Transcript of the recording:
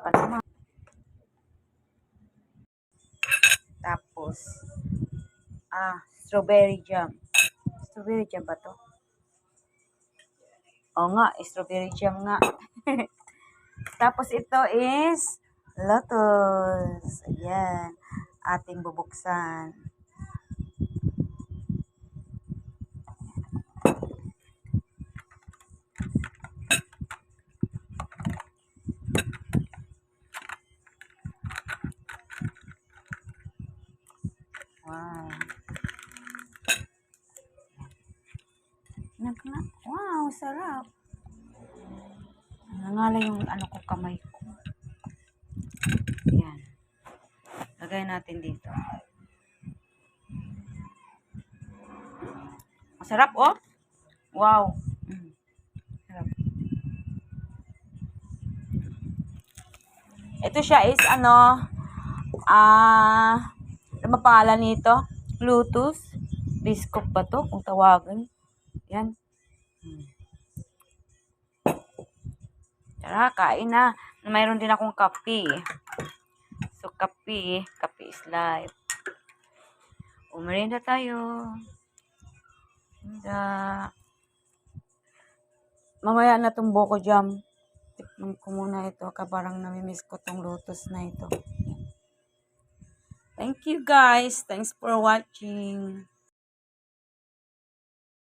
pa naman. Tapos, strawberry jam. Strawberry jam ba to? Oo nga, strawberry jam nga. Tapos ito is lotus. Ayan. Ating bubuksan. Wow. Wow, sarap. Nangala yung ko, kamay ko. Ayan. Lagay natin dito. Masarap, oh. Wow. Sarap. Ito siya is ano ba pangalan nito? Lotus. Biscuit ba to? Kung tawagan. Yan. Tara, kain na. Mayroon din akong kape. So, kape is life. Merienda tayo. Mamaya na tong buko jam. Tikman ko muna ito. Kabarang namimiss ko tong lotus na ito. Thank you guys. Thanks for watching.